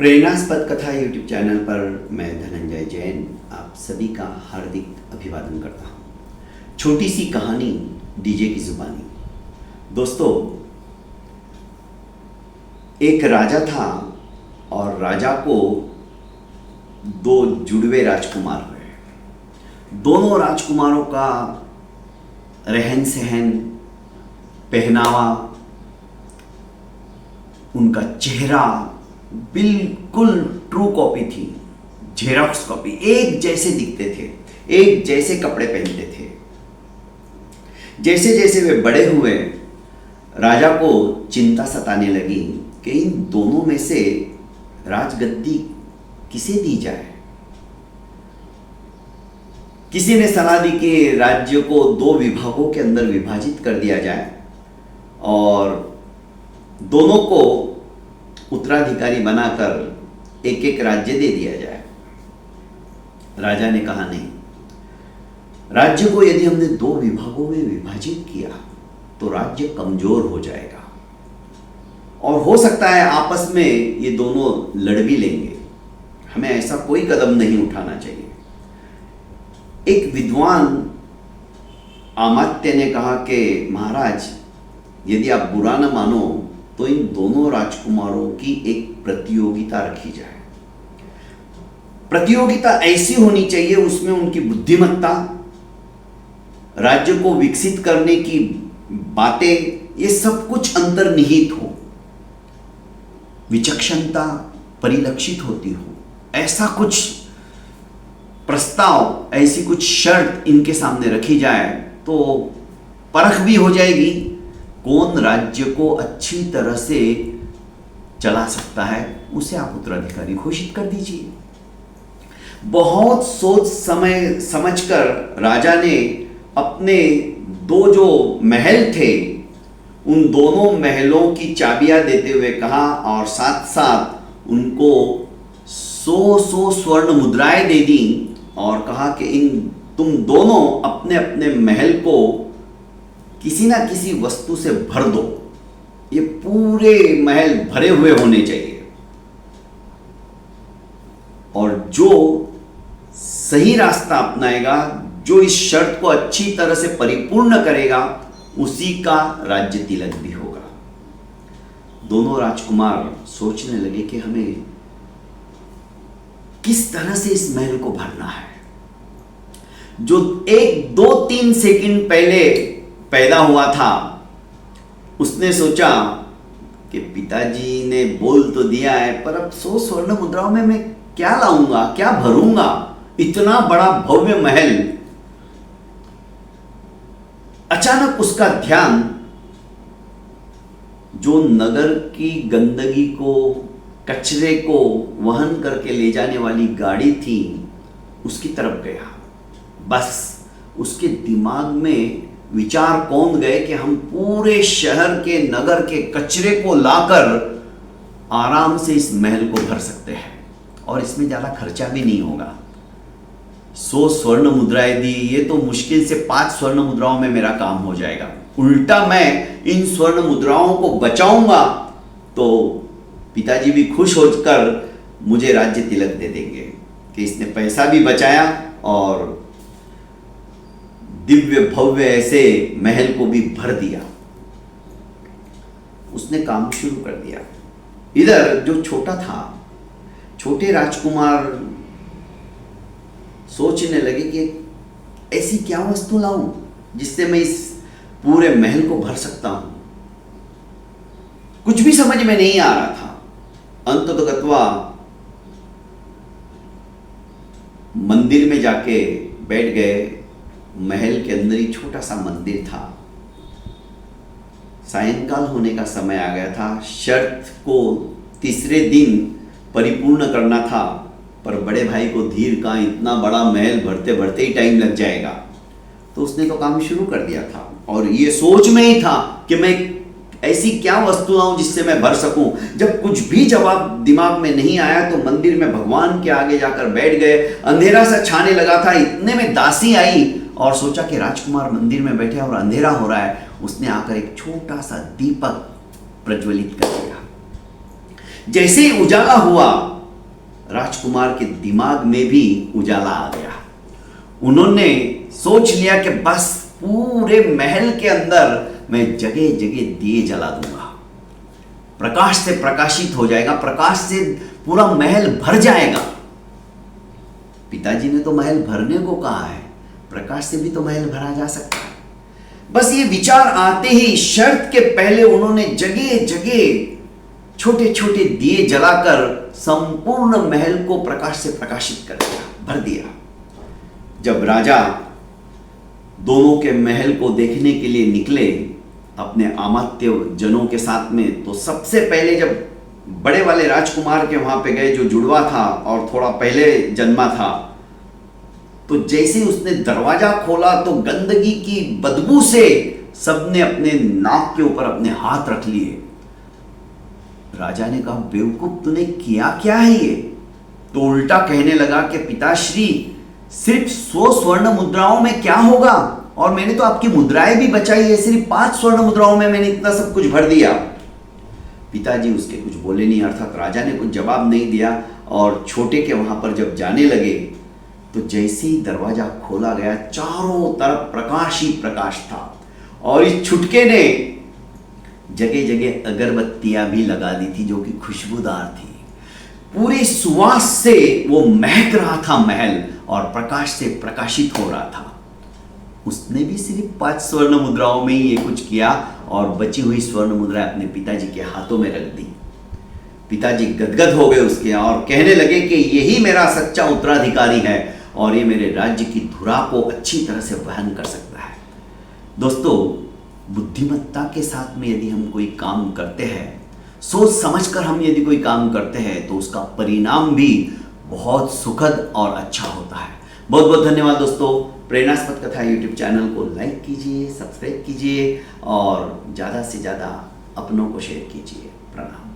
प्रेरणास्पद कथा YouTube channel पर मैं धनंजय जैन आप सभी का हार्दिक अभिवादन करता हूँ। छोटी सी कहानी डीजे की जुबानी। दोस्तों, एक राजा था और राजा को दो जुड़वे राजकुमार हुए। दोनों राजकुमारों का रहन सहन, पहनावा, उनका चेहरा बिल्कुल ट्रू कॉपी थी, जेरॉक्स कॉपी। एक जैसे दिखते थे, एक जैसे कपड़े पहनते थे। जैसे जैसे वे बड़े हुए, राजा को चिंता सताने लगी कि इन दोनों में से राजगद्दी किसे दी जाए। किसी ने सलाह दी कि राज्य को दो विभागों के अंदर विभाजित कर दिया जाए और दोनों को उत्तराधिकारी बनाकर एक एक राज्य दे दिया जाए। राजा ने कहा, नहीं, राज्य को यदि हमने दो विभागों में विभाजित किया तो राज्य कमजोर हो जाएगा और हो सकता है आपस में ये दोनों लड़ भी लेंगे। हमें ऐसा कोई कदम नहीं उठाना चाहिए। एक विद्वान अमात्य ने कहा कि महाराज, यदि आप बुरा न मानो तो इन दोनों राजकुमारों की एक प्रतियोगिता रखी जाए। प्रतियोगिता ऐसी होनी चाहिए, उसमें उनकी बुद्धिमत्ता, राज्य को विकसित करने की बातें, ये सब कुछ अंतर्निहित हो, विचक्षणता परिलक्षित होती हो। ऐसा कुछ प्रस्ताव, ऐसी कुछ शर्त इनके सामने रखी जाए तो परख भी हो जाएगी कौन राज्य को अच्छी तरह से चला सकता है। उसे आप उत्तराधिकारी घोषित कर दीजिए। बहुत सोच समय समझकर राजा ने अपने दो जो महल थे उन दोनों महलों की चाबियां देते हुए कहा और साथ साथ उनको 100 स्वर्ण मुद्राएं दे दी और कहा कि तुम दोनों अपने अपने महल को किसी ना किसी वस्तु से भर दो। ये पूरे महल भरे हुए होने चाहिए और जो सही रास्ता अपनाएगा, जो इस शर्त को अच्छी तरह से परिपूर्ण करेगा, उसी का राज्य तिलक भी होगा। दोनों राजकुमार सोचने लगे कि हमें किस तरह से इस महल को भरना है। जो 1, 2, 3 सेकंड पहले पैदा हुआ था, उसने सोचा कि पिताजी ने बोल तो दिया है, पर अब 100 स्वर्ण मुद्राओं में मैं क्या लाऊंगा, क्या भरूंगा, इतना बड़ा भव्य महल। अचानक उसका ध्यान जो नगर की गंदगी को, कचरे को वहन करके ले जाने वाली गाड़ी थी, उसकी तरफ गया। बस उसके दिमाग में विचार कौंध गए कि हम पूरे शहर के, नगर के कचरे को लाकर आराम से इस महल को भर सकते हैं और इसमें ज्यादा खर्चा भी नहीं होगा। 100 स्वर्ण मुद्राएं दी, ये तो मुश्किल से 5 स्वर्ण मुद्राओं में मेरा काम हो जाएगा। उल्टा मैं इन स्वर्ण मुद्राओं को बचाऊंगा तो पिताजी भी खुश होकर मुझे राज्य तिलक दे देंगे कि इसने पैसा भी बचाया और दिव्य भव्य ऐसे महल को भी भर दिया। उसने काम शुरू कर दिया। इधर जो छोटा था, छोटे राजकुमार सोचने लगे कि ऐसी क्या वस्तु लाऊं जिससे मैं इस पूरे महल को भर सकता हूं। कुछ भी समझ में नहीं आ रहा था। अंततोगत्वा मंदिर में जाके बैठ गए। महल के अंदर ही छोटा सा मंदिर था। सायंकाल होने का समय आ गया था। शर्त को तीसरे दिन परिपूर्ण करना था, पर बड़े भाई को धीर का, इतना बड़ा महल भरते भरते ही टाइम लग जाएगा। तो उसने तो काम शुरू कर दिया था और ये सोच में ही था कि मैं ऐसी क्या वस्तु लाऊं जिससे मैं भर सकूं। जब कुछ भी जवाब दिमाग में नहीं आया तो मंदिर में भगवान के आगे जाकर बैठ गए। अंधेरा सा छाने लगा था। इतने में दासी आई और सोचा कि राजकुमार मंदिर में बैठे और अंधेरा हो रहा है। उसने आकर एक छोटा सा दीपक प्रज्वलित कर दिया। जैसे ही उजाला हुआ, राजकुमार के दिमाग में भी उजाला आ गया। उन्होंने सोच लिया कि बस पूरे महल के अंदर मैं जगह जगह दिए जला दूंगा, प्रकाश से प्रकाशित हो जाएगा, प्रकाश से पूरा महल भर जाएगा। पिताजी ने तो महल भरने को कहा है, प्रकाश से भी तो महल भरा जा सकता है। बस ये विचार आते ही शर्त के पहले उन्होंने जगह जगह छोटे छोटे दिए जलाकर संपूर्ण महल को प्रकाश से प्रकाशित कर दिया, भर दिया। जब राजा दोनों के महल को देखने के लिए निकले अपने अमात्य जनों के साथ में, तो सबसे पहले जब बड़े वाले राजकुमार के वहां पे गए, जो जुड़वा था और थोड़ा पहले जन्मा था, तो जैसे ही उसने दरवाजा खोला तो गंदगी की बदबू से सबने अपने नाक के ऊपर अपने हाथ रख लिए। राजा ने कहा, बेवकूफ तूने किया क्या है ये? तो उल्टा कहने लगा कि पिताश्री, सिर्फ 100 स्वर्ण मुद्राओं में क्या होगा, और मैंने तो आपकी मुद्राएं भी बचाई है, सिर्फ 5 स्वर्ण मुद्राओं में मैंने इतना सब कुछ भर दिया। पिताजी उसके कुछ बोले नहीं, अर्थात राजा ने कुछ जवाब नहीं दिया। और छोटे के वहां पर जब जाने लगे तो जैसे ही दरवाजा खोला गया, चारों तरफ प्रकाश ही प्रकाश था, और इस छुटके ने जगह जगह अगरबत्तियां भी लगा दी थी जो कि खुशबूदार थी। पूरे सुवास से वो महक रहा था महल, और प्रकाश से प्रकाशित हो रहा था। उसने भी सिर्फ 5 स्वर्ण मुद्राओं में ही ये कुछ किया, और बची हुई स्वर्ण मुद्रा अपने पिताजी के हाथों में रख दी। पिताजी गदगद हो गए उसके, और कहने लगे कि यही मेरा सच्चा उत्तराधिकारी है, और ये मेरे राज्य की धुरा को अच्छी तरह से वहन कर सकता है। दोस्तों, बुद्धिमत्ता के साथ में यदि हम कोई काम करते हैं, सोच समझकर हम यदि कोई काम करते हैं, तो उसका परिणाम भी बहुत सुखद और अच्छा होता है। बहुत बहुत धन्यवाद दोस्तों। प्रेरणास्पद कथा यूट्यूब चैनल को लाइक कीजिए, सब्सक्राइब कीजिए, और ज़्यादा से ज़्यादा अपनों को शेयर कीजिए। प्रणाम।